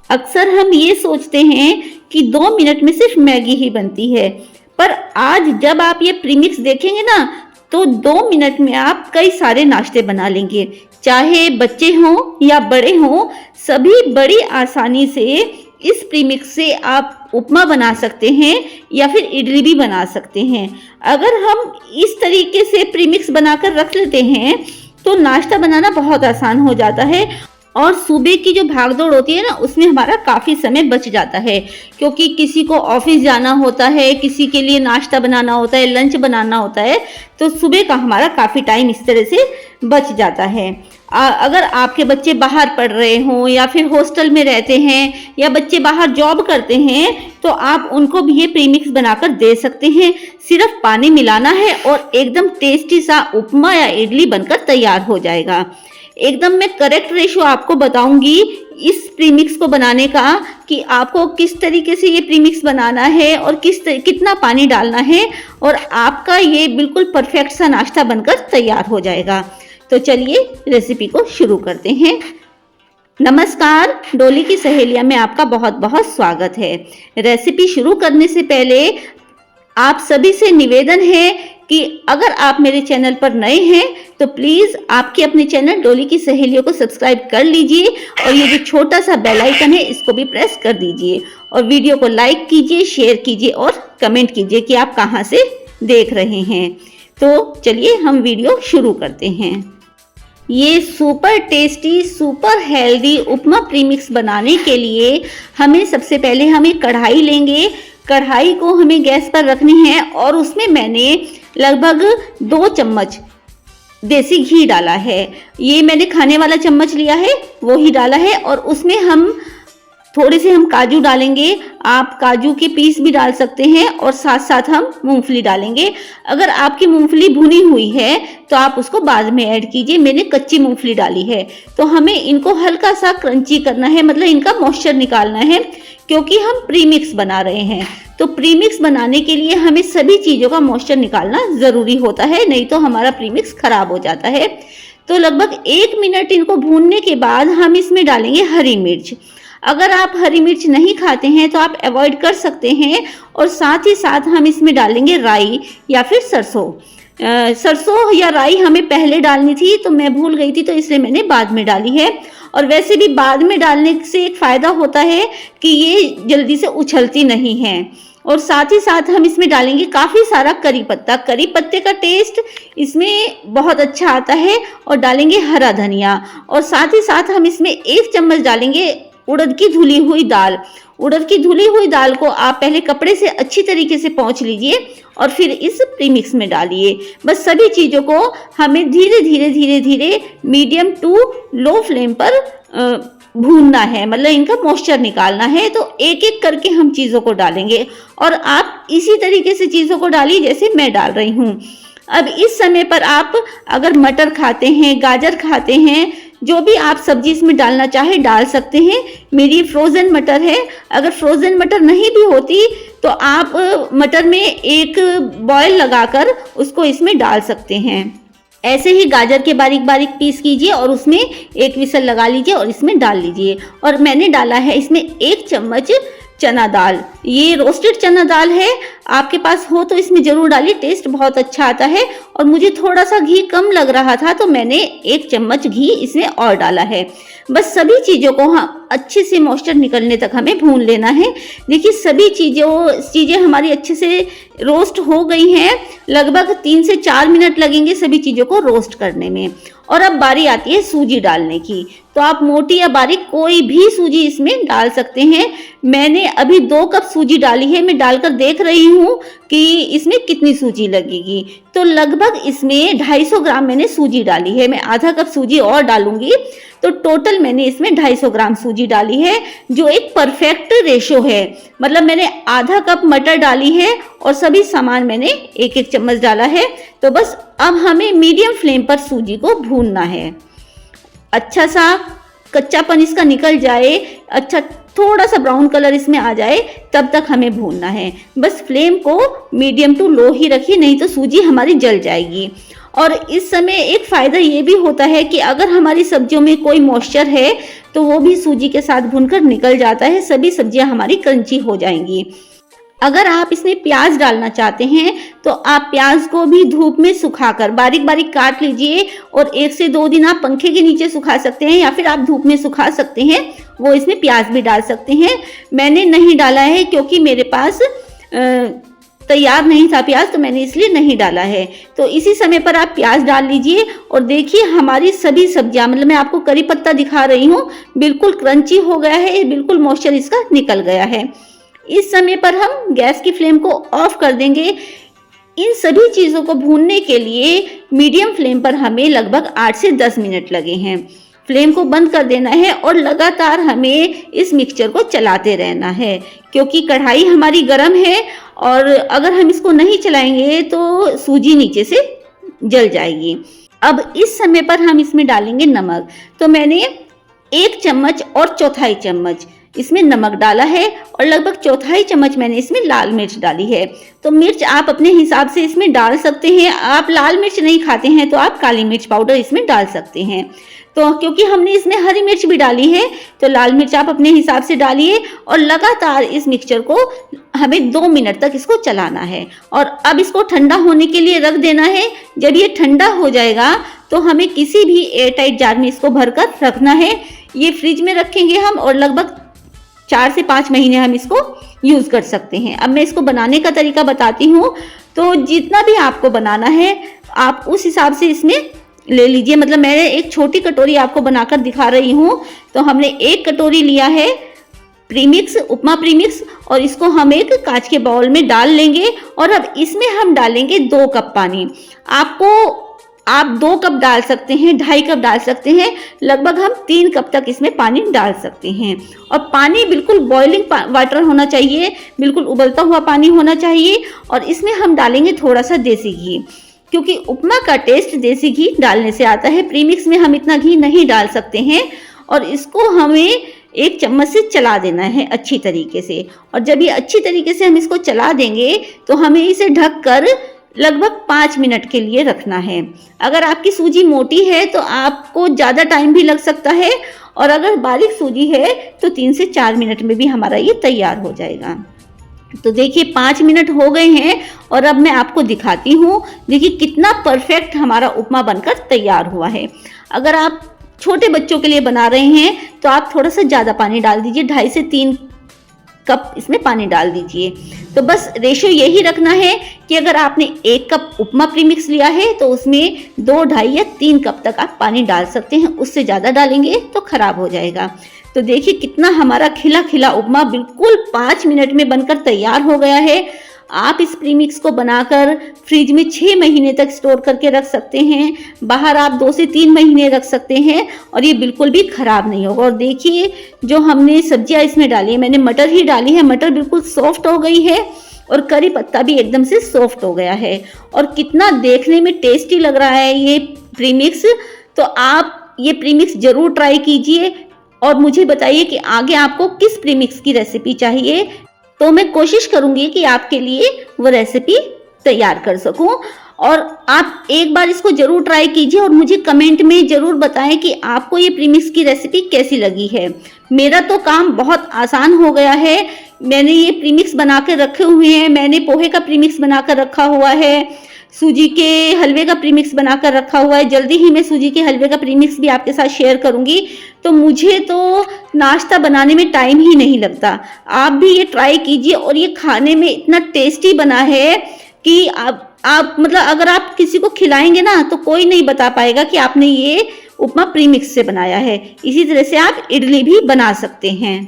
अक्सर हम ये सोचते हैं कि 2 मिनट में सिर्फ मैगी ही बनती है, पर आज जब आप ये प्रीमिक्स देखेंगे ना, तो 2 मिनट में आप कई सारे नाश्ते बना लेंगे। चाहे बच्चे हों या बड़े हों, सभी बड़ी आसानी से इस प्रीमिक्स से आप उपमा बना सकते हैं या फिर इडली भी बना सकते हैं। अगर हम इस तरीके से प्रीमिक्स बनाकर रख लेते हैं, तो नाश्ता बनाना बहुत आसान हो जाता है और सुबह की जो भागदौड़ होती है ना, उसमें हमारा काफ़ी समय बच जाता है, क्योंकि किसी को ऑफिस जाना होता है, किसी के लिए नाश्ता बनाना होता है, लंच बनाना होता है, तो सुबह का हमारा काफ़ी टाइम इस तरह से बच जाता है। अगर आपके बच्चे बाहर पढ़ रहे हों या फिर हॉस्टल में रहते हैं या बच्चे बाहर जॉब करते हैं, तो आप उनको भी ये प्रीमिक्स बनाकर दे सकते हैं। सिर्फ पानी मिलाना है और एकदम टेस्टी सा उपमा या इडली बनकर तैयार हो जाएगा। एकदम मैं करेक्ट रेशियो आपको बताऊंगी इस प्रीमिक्स को बनाने का, कि आपको किस तरीके से ये प्रीमिक्स बनाना है और कितना पानी डालना है, और आपका ये बिल्कुल परफेक्ट सा नाश्ता बनकर तैयार हो जाएगा। तो चलिए रेसिपी को शुरू करते हैं। नमस्कार, डोली की सहेलियां में आपका बहुत बहुत स्वागत है। रेसिपी शुरू करने से पहले आप सभी से निवेदन है कि अगर आप मेरे चैनल पर नए हैं तो प्लीज आपके अपने चैनल डोली की सहेलियों को सब्सक्राइब कर लीजिए, और ये जो छोटा सा बेल आइकन है इसको भी प्रेस कर दीजिए, और वीडियो को लाइक कीजिए, शेयर कीजिए और कमेंट कीजिए कि आप कहां से देख रहे हैं। तो चलिए हम वीडियो शुरू करते हैं। ये सुपर टेस्टी, सुपर हेल्दी उपमा प्रीमिक्स बनाने के लिए हमें सबसे पहले हम एक कढ़ाई लेंगे। कढ़ाई को हमें गैस पर रखनी है और उसमें मैंने लगभग 2 चम्मच देसी घी डाला है। ये मैंने खाने वाला चम्मच लिया है, वो ही डाला है, और उसमें हम थोड़े से काजू डालेंगे। आप काजू के पीस भी डाल सकते हैं और साथ साथ हम मूंगफली डालेंगे। अगर आपकी मूंगफली भुनी हुई है तो आप उसको बाद में ऐड कीजिए। मैंने कच्ची मूंगफली डाली है। तो हमें इनको हल्का सा क्रंची करना है, मतलब इनका मॉइस्चर निकालना है, क्योंकि हम प्रीमिक्स बना रहे हैं। तो प्रीमिक्स बनाने के लिए हमें सभी चीज़ों का मॉइस्चर निकालना ज़रूरी होता है, नहीं तो हमारा प्रीमिक्स खराब हो जाता है। तो लगभग 1 मिनट इनको भूनने के बाद हम इसमें डालेंगे हरी मिर्च। अगर आप हरी मिर्च नहीं खाते हैं तो आप अवॉइड कर सकते हैं, और साथ ही साथ हम इसमें डालेंगे राई या फिर सरसों। सरसों या राई हमें पहले डालनी थी, तो मैं भूल गई थी, तो इसलिए मैंने बाद में डाली है। और वैसे भी बाद में डालने से एक फ़ायदा होता है कि ये जल्दी से उछलती नहीं है। और साथ ही साथ हम इसमें डालेंगे काफ़ी सारा करी पत्ता। करी पत्ते का टेस्ट इसमें बहुत अच्छा आता है। और डालेंगे हरा धनिया, और साथ ही साथ हम इसमें 1 चम्मच डालेंगे उड़द की धुली हुई दाल। उड़द की धुली हुई दाल को आप पहले कपड़े से अच्छी तरीके से पोंछ लीजिए और फिर इस प्रीमिक्स में डालिए। बस सभी चीज़ों को हमें धीरे धीरे धीरे धीरे मीडियम टू लो फ्लेम पर भूनना है, मतलब इनका मॉइस्चर निकालना है। तो एक एक करके हम चीज़ों को डालेंगे, और आप इसी तरीके से चीज़ों को डालिए जैसे मैं डाल रही हूँ। अब इस समय पर आप अगर मटर खाते हैं, गाजर खाते हैं, जो भी आप सब्जी इसमें डालना चाहे डाल सकते हैं। मेरी फ्रोज़न मटर है। अगर फ्रोज़न मटर नहीं भी होती तो आप मटर में एक बॉयल लगाकर उसको इसमें डाल सकते हैं। ऐसे ही गाजर के बारीक बारीक पीस कीजिए और उसमें एक विसल लगा लीजिए और इसमें डाल लीजिए। और मैंने डाला है इसमें 1 चम्मच चना दाल। ये रोस्टेड चना दाल है, आपके पास हो तो इसमें ज़रूर डालिए, टेस्ट बहुत अच्छा आता है। और मुझे थोड़ा सा घी कम लग रहा था तो मैंने 1 चम्मच घी इसमें और डाला है। बस सभी चीज़ों को हम अच्छे से मॉइस्चर निकलने तक हमें भून लेना है। देखिए सभी चीज़ें हमारी अच्छे से रोस्ट हो गई हैं। लगभग 3 से 4 मिनट लगेंगे सभी चीज़ों को रोस्ट करने में। और अब बारी आती है सूजी डालने की। तो आप मोटी या बारीक कोई भी सूजी इसमें डाल सकते हैं। मैंने अभी 2 कप सूजी डाली है। मैं डालकर देख रही हूँ कि इसमें कितनी सूजी लगेगी। तो लगभग इसमें 250 ग्राम मैंने सूजी डाली है। मैं आधा कप सूजी और डालूंगी, तो टोटल मैंने इसमें 250 ग्राम सूजी डाली है, जो एक परफेक्ट रेशो है। मतलब मैंने आधा कप मटर डाली है और सभी सामान मैंने 1-1 चम्मच डाला है। तो बस अब हमें मीडियम फ्लेम पर सूजी को भूनना है। अच्छा सा कच्चापन इसका निकल जाए, अच्छा थोड़ा सा ब्राउन कलर इसमें आ जाए, तब तक हमें भूनना है। बस फ्लेम को मीडियम टू लो ही रखिए, नहीं तो सूजी हमारी जल जाएगी। और इस समय एक फ़ायदा ये भी होता है कि अगर हमारी सब्जियों में कोई मॉइस्चर है तो वो भी सूजी के साथ भूनकर निकल जाता है, सभी सब्जियां हमारी क्रंची हो जाएंगी। अगर आप इसमें प्याज डालना चाहते हैं तो आप प्याज को भी धूप में सुखाकर बारीक बारीक काट लीजिए और 1 से 2 दिन आप पंखे के नीचे सुखा सकते हैं या फिर आप धूप में सुखा सकते हैं, वो इसमें प्याज भी डाल सकते हैं। मैंने नहीं डाला है क्योंकि मेरे पास तैयार नहीं था प्याज, तो मैंने इसलिए नहीं डाला है। तो इसी समय पर आप प्याज डाल लीजिए और देखिए हमारी सभी सब्जियां, मतलब मैं आपको करी पत्ता दिखा रही हूँ, बिल्कुल क्रंची हो गया है, बिल्कुल मॉइस्चर इसका निकल गया है। इस समय पर हम गैस की फ्लेम को ऑफ कर देंगे। इन सभी चीज़ों को भूनने के लिए मीडियम फ्लेम पर हमें लगभग 8 से 10 मिनट लगे हैं। फ्लेम को बंद कर देना है और लगातार हमें इस मिक्सचर को चलाते रहना है क्योंकि कढ़ाई हमारी गर्म है और अगर हम इसको नहीं चलाएंगे तो सूजी नीचे से जल जाएगी। अब इस समय पर हम इसमें डालेंगे नमक। तो मैंने 1 चम्मच और 1/4 चम्मच इसमें नमक डाला है और लगभग 1/4 चम्मच मैंने इसमें लाल मिर्च डाली है। तो मिर्च आप अपने हिसाब से इसमें डाल सकते हैं। आप लाल मिर्च नहीं खाते हैं तो आप काली मिर्च पाउडर इसमें डाल सकते हैं। तो क्योंकि हमने इसमें हरी मिर्च भी डाली है तो लाल मिर्च आप अपने हिसाब से डालिए और लगातार इस मिक्सचर को हमें 2 मिनट तक इसको चलाना है और अब इसको ठंडा होने के लिए रख देना है। जब ये ठंडा हो जाएगा तो हमें किसी भी एयरटाइट जार में इसको भरकर रखना है। ये फ्रिज में रखेंगे हम और लगभग 4 से 5 महीने हम इसको यूज़ कर सकते हैं। अब मैं इसको बनाने का तरीका बताती हूँ। तो जितना भी आपको बनाना है आप उस हिसाब से इसमें ले लीजिए। मतलब मैंने एक छोटी कटोरी आपको बनाकर दिखा रही हूँ। तो हमने 1 कटोरी लिया है प्रीमिक्स, उपमा प्रीमिक्स, और इसको हम एक कांच के बाउल में डाल लेंगे और अब इसमें हम डालेंगे 2 कप पानी। आप 2 कप डाल सकते हैं, 2.5 कप डाल सकते हैं, लगभग हम 3 कप तक इसमें पानी डाल सकते हैं। और पानी बिल्कुल बॉइलिंग वाटर होना चाहिए, बिल्कुल उबलता हुआ पानी होना चाहिए। और इसमें हम डालेंगे थोड़ा सा देसी घी क्योंकि उपमा का टेस्ट देसी घी डालने से आता है। प्रीमिक्स में हम इतना घी नहीं डाल सकते हैं। और इसको हमें 1 चम्मच से चला देना है अच्छी तरीके से। और जब ये अच्छी तरीके से हम इसको चला देंगे तो हमें इसे ढककर लगभग 5 मिनट के लिए रखना है। अगर आपकी सूजी मोटी है तो आपको ज़्यादा टाइम भी लग सकता है और अगर बारीक सूजी है तो 3 से 4 मिनट में भी हमारा ये तैयार हो जाएगा। तो देखिए 5 मिनट हो गए हैं और अब मैं आपको दिखाती हूँ। देखिए कितना परफेक्ट हमारा उपमा बनकर तैयार हुआ है। अगर आप छोटे बच्चों के लिए बना रहे हैं तो आप थोड़ा सा ज़्यादा पानी डाल दीजिए, 2.5 से 3 कप इसमें पानी डाल दीजिए। तो बस रेशियो यही रखना है कि अगर आपने 1 कप उपमा प्रीमिक्स लिया है तो उसमें 2, 2.5 या 3 कप तक आप पानी डाल सकते हैं। उससे ज़्यादा डालेंगे तो खराब हो जाएगा। तो देखिए कितना हमारा खिला खिला उपमा बिल्कुल 5 मिनट में बनकर तैयार हो गया है। आप इस प्रीमिक्स को बनाकर फ्रिज में 6 महीने तक स्टोर करके रख सकते हैं, बाहर आप 2 से 3 महीने रख सकते हैं और ये बिल्कुल भी खराब नहीं होगा। और देखिए जो हमने सब्जियां इसमें डाली है, मैंने मटर ही डाली है, मटर बिल्कुल सॉफ्ट हो गई है और करी पत्ता भी एकदम से सॉफ्ट हो गया है और कितना देखने में टेस्टी लग रहा है ये प्रीमिक्स। तो आप ये प्रीमिक्स जरूर ट्राई कीजिए और मुझे बताइए कि आगे आपको किस प्रीमिक्स की रेसिपी चाहिए, तो मैं कोशिश करूंगी कि आपके लिए वो रेसिपी तैयार कर सकूं। और आप एक बार इसको जरूर ट्राई कीजिए और मुझे कमेंट में जरूर बताएं कि आपको ये प्रीमिक्स की रेसिपी कैसी लगी है। मेरा तो काम बहुत आसान हो गया है। मैंने ये प्रीमिक्स बना कर रखे हुए हैं, मैंने पोहे का प्रीमिक्स बनाकर रखा हुआ है, सूजी के हलवे का प्रीमिक्स बनाकर रखा हुआ है। जल्दी ही मैं सूजी के हलवे का प्रीमिक्स भी आपके साथ शेयर करूंगी। तो मुझे तो नाश्ता बनाने में टाइम ही नहीं लगता। आप भी ये ट्राई कीजिए और ये खाने में इतना टेस्टी बना है कि आप मतलब अगर आप किसी को खिलाएंगे ना तो कोई नहीं बता पाएगा कि आपने ये उपमा प्रीमिक्स से बनाया है। इसी तरह से आप इडली भी बना सकते हैं।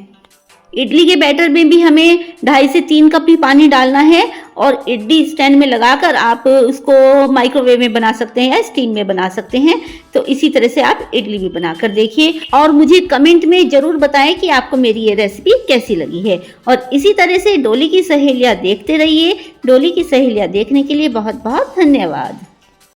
इडली के बैटर में भी हमें 2.5 से 3 कप ही पानी डालना है और इडली स्टैंड में लगाकर आप उसको माइक्रोवेव में बना सकते हैं या स्टीम में बना सकते हैं। तो इसी तरह से आप इडली भी बनाकर देखिए और मुझे कमेंट में जरूर बताएं कि आपको मेरी ये रेसिपी कैसी लगी है। और इसी तरह से डोली की सहेलियाँ देखते रहिए। डोली की सहेलियाँ देखने के लिए बहुत बहुत धन्यवाद।